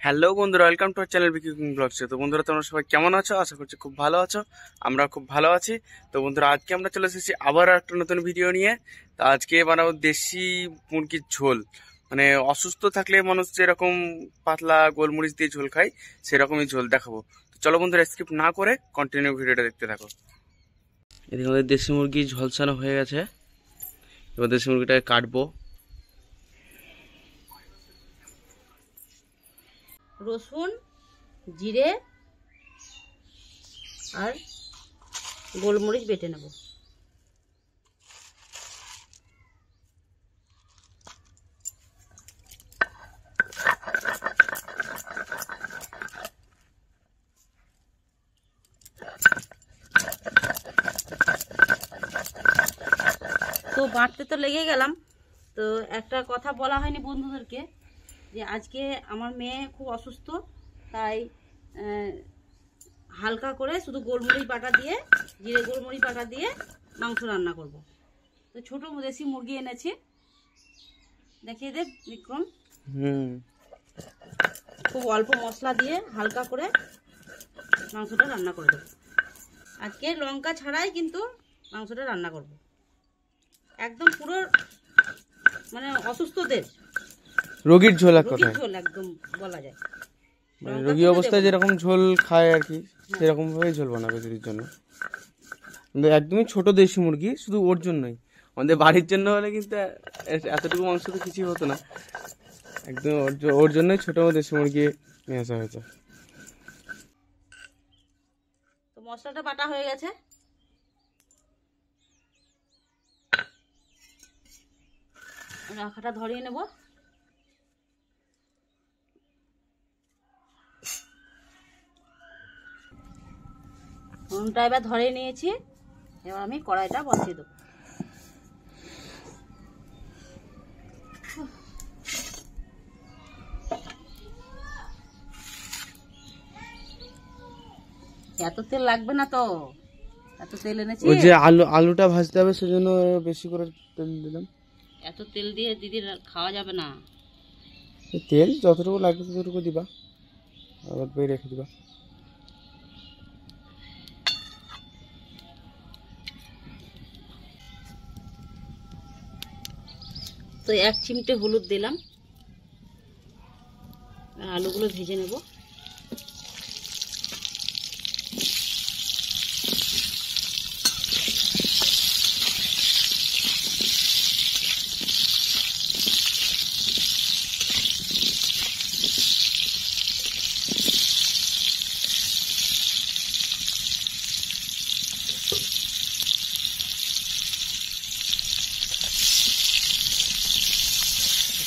Hello বন্ধুরা, welcome to our channel Biki cooking blogs. তো বন্ধুরা, তোমরা সবাই কেমন আছো? আশা করছি খুব ভালো আছো। আমরা খুব ভালো আছি। তো বন্ধুরা, আজকে আমরা চলে এসেছি আবার একটা নতুন ভিডিও নিয়ে। তো আজকে বানাবো দেশি মুরগির ঝোল। মানে অসুস্থ থাকলে মানুষ যেরকম পাতলা গোলমরিচ দিয়ে ঝোল খায়, সেরকমই ঝোল দেখাবো। তো চলো বন্ধুরা, স্কিপ না করে কন্টিনিউ ভিডিওটা দেখতে থাকো। এদিকে আমাদের দেশি মুরগি ঝলসানো হয়ে গেছে। এবার দেশি মুরগিটাকে কাটবো। রসুন, জিরে আর গোলমরিচ বেটে নেব। তো বাটতে তো লেগে গেলাম। তো একটা কথা বলা হয়নি বন্ধুদেরকে, যে আজকে আমার মেয়ে খুব অসুস্থ, তাই হালকা করে শুধু গোলমরিচ বাটা দিয়ে, জিরে গোলমরিচ বাটা দিয়ে মাংস রান্না করব। তো ছোট দেশি মুরগি এনেছি, দেখিয়ে দে বিক্রম। খুব অল্প মশলা দিয়ে হালকা করে মাংসটা রান্না করে দেবো। আজকে লঙ্কা ছাড়াই কিন্তু মাংসটা রান্না করব, একদম পুরো মানে অসুস্থদের রোগীর ঝোল, এক রোগীর ঝোল একদম বলা যায়। মানে রোগী অবস্থায় যেরকম ঝোল খায় আর কি, সেরকম ভাবেই ঝোল বানাবে দিদির জন্য। কিন্তু একদমই ছোট দেশি মুরগি, শুধু ওর জন্যই। আমাদের বাড়ির জন্য হলে কিন্তু এতটুকু মাংস তো কিছুই হতো না। একদম ওর জন্যই ছোট দেশি মুরগি নিয়ে আসা হয়েছে। তো মশলাটা বাটা হয়ে গেছে। রাখাটা ধরিয়ে নেব। নুনটা এবার ধরিয়ে নিয়েছি। এবার আমি কড়াইটা বসিয়ে দেবো। এত তেল লাগবে না তো, এত তেল এনেছি। ওই যে আলুটা ভাজতে হবে, সেজন্য বেশি করে তেল দিলাম। এত তেল দিয়ে দিদির খাওয়া যাবে না। তেল যতটুকু লাগবে ততটুকু দিবা, আবার বের রেখে দিবা। তো 1 চিমটে হলুদ দিলাম। আলুগুলো ভেজে নেব।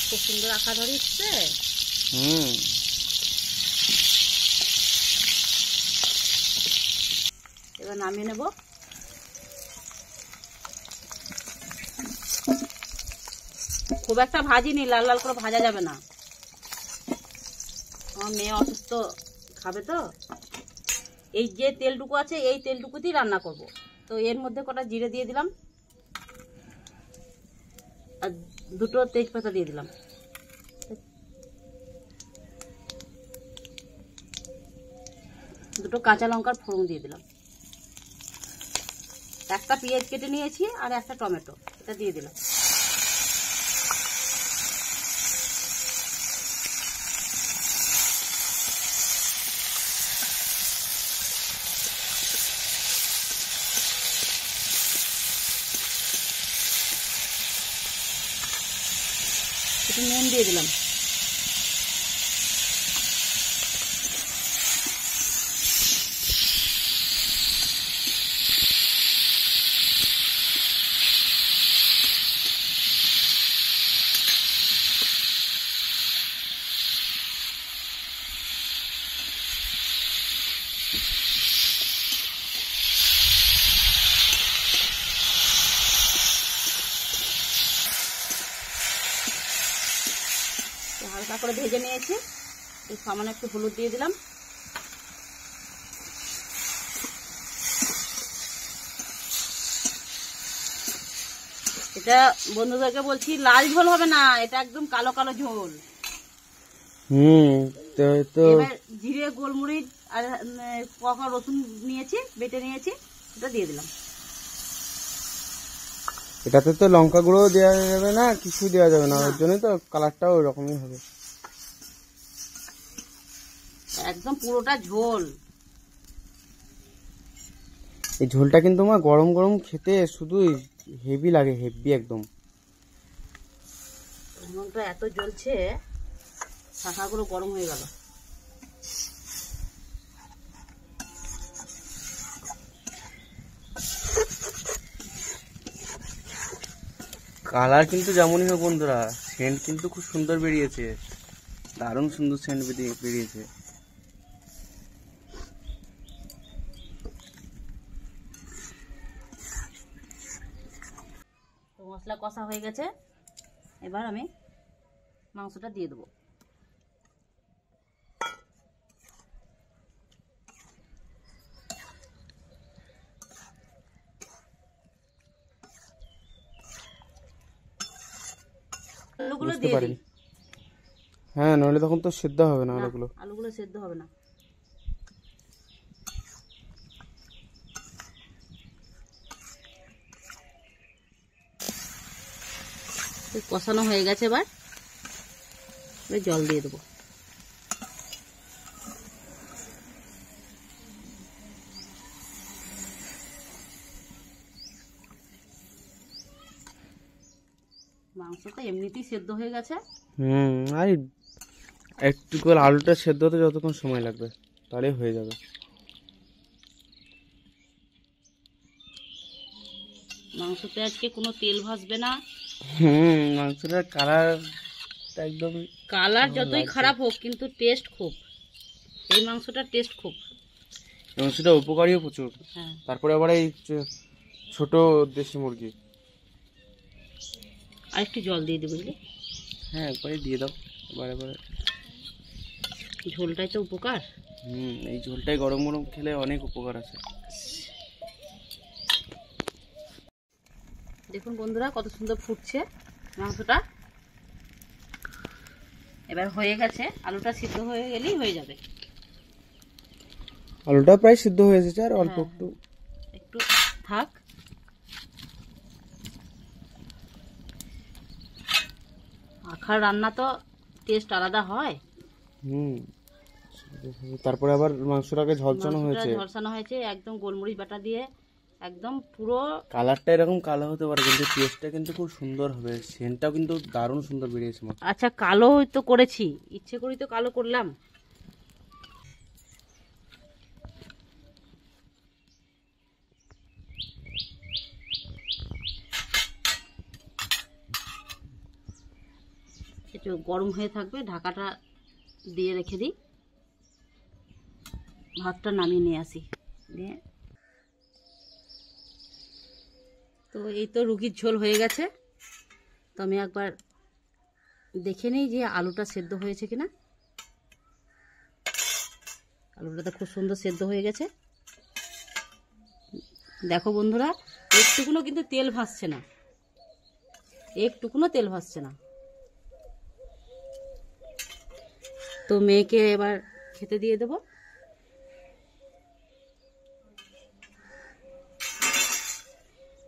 খুব সুন্দর আঁকা ধরিচ্ছে। এবার নামিয়ে নেব। খুব একটা ভাজিনি, লাল লাল করে ভাজা যাবে না, আমার মেয়ে অসুস্থ খাবে তো। এই যে তেলটুকু আছে, এই তেলটুকুতেই রান্না করব। তো এর মধ্যে কটা জিরে দিয়ে দিলাম আর 2টো তেজপাতা দিয়ে দিলাম। দুটো কাঁচা লঙ্কার ফোড়ন দিয়ে দিলাম। একটা পেঁয়াজ কেটে নিয়েছি আর একটা টমেটো, এটা দিয়ে দিলাম। একটু নুন দিয়ে দিলাম। হালকা করে ভেজে নিয়েছি। এই সামান্য একটু হলুদ দিয়ে দিলাম। এটা বন্ধুদেরকে বলছি, লাল ঝোল হবে না, এটা একদম কালো কালো ঝোল। তো এবার জিরে গোলমরিচ আর ককা রসুন নিয়েছি, বেটে নিয়েছি, ওটা দিয়ে দিলাম। এটাতে তো লঙ্কা গুঁড়ো দেওয়া যাবে না, কিছু দেওয়া যাবে না, ওর জন্যই তো কালারটাও ওই রকমই হবে। একদম পুরোটা ঝোল। এই ঝোলটা কিন্তু আমার গরম গরম খেতে শুধু হেভি লাগে, হেভি একদম। উনুনটা এত জ্বলছে, শাঁখাগুলো গরম হয়ে গেল। কালার কিন্তু যেমনই হোক বন্ধুরা, সেন্ট কিন্তু খুব সুন্দর বেরিয়েছে, দারুণ সুন্দর সেন্ট বেরিয়েছে। তো মশলা কষা হয়ে গেছে, এবার আমি মাংসটা দিয়ে দেবো। আলুগুলো বুঝতে দিয়ে পারিনি। দিই। হ্যাঁ, নইলে তখন তো সিদ্ধ হবে না না, আলুগুলো। আলুগুলো সেদ্ধ হবে না। কষানো হয়ে গেছে, এবার জল দিয়ে দেবো। মাংসটা এমনিতেই সেদ্ধ হয়ে গেছে। আর একটু করে আলুটা সেদ্ধ হতে যতক্ষণ সময় লাগবে তাহলে হয়ে যাবে। মাংসতে আজকে কোনো তেল ভাসবে না। মাংসটার কালার একদম, কালার যতই খারাপ হোক কিন্তু টেস্ট খুব, এই মাংসটার টেস্ট খুব। মাংসটা উপকারীও প্রচুর। হ্যাঁ, তারপরে আবার এই ছোট দেশি মুরগি। আর একটু জল দিয়ে দিই, বুঝলি? হ্যাঁ, একবারে দিয়ে দাও, বারে বারে। ঝোলটাই তো উপকার। এই ঝোলটাই গরম গরম খেলে অনেক উপকার আছে। দেখুন বন্ধুরা, কত সুন্দর ফুটছে মাংসটা। এবার হয়ে গেছে, আলুটা সিদ্ধ হয়ে গেলেই হয়ে যাবে। আলুটা প্রায় সিদ্ধ হয়ে এসেছে, আর অল্প হ্যাঁ, একটু থাক। আখার রান্না তো টেস্ট আলাদা হয়। তারপরে আবার মাংসটাকে ঝলসানো হয়েছে, ঝলসানো হয়েছে একদম গোলমরিচ বাটা দিয়ে, একদম পুরো। কালারটা এরকম কালো হতে পারে কিন্তু টেস্টটা কিন্তু খুব সুন্দর হবে, সেন্টটাও কিন্তু দারুণ সুন্দর বেরিয়েছে। আচ্ছা, কালো তো করেছি, ইচ্ছে করি তো কালো করলাম। একটু গরম হয়ে থাকবে, ঢাকাটা দিয়ে রেখে দিই, ভাতটা নামিয়ে নিয়ে আসি। দিয়ে তো এই তো রুগীর ঝোল হয়ে গেছে। তো আমি একবার দেখে নিই যে আলুটা সেদ্ধ হয়েছে কিনা। আলুটা তো খুব সুন্দর সেদ্ধ হয়ে গেছে। দেখো বন্ধুরা, একটুকুনো কিন্তু তেল ভাসছে না, একটুকুনো তেল ভাসছে না। তো মেয়েকে এবার খেতে দিয়ে দেবো।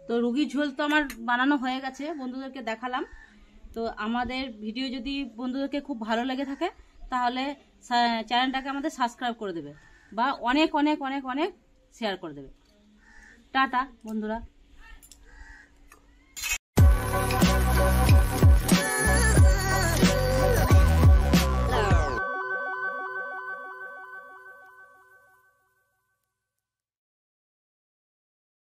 তো রুগীর ঝোল তো আমার বানানো হয়ে গেছে, বন্ধুদেরকে দেখালাম। তো আমাদের ভিডিও যদি বন্ধুদেরকে খুব ভালো লেগে থাকে তাহলে চ্যানেলটাকে আমাদের সাবস্ক্রাইব করে দেবে, বা অনেক অনেক অনেক অনেক শেয়ার করে দেবে। টাটা বন্ধুরা।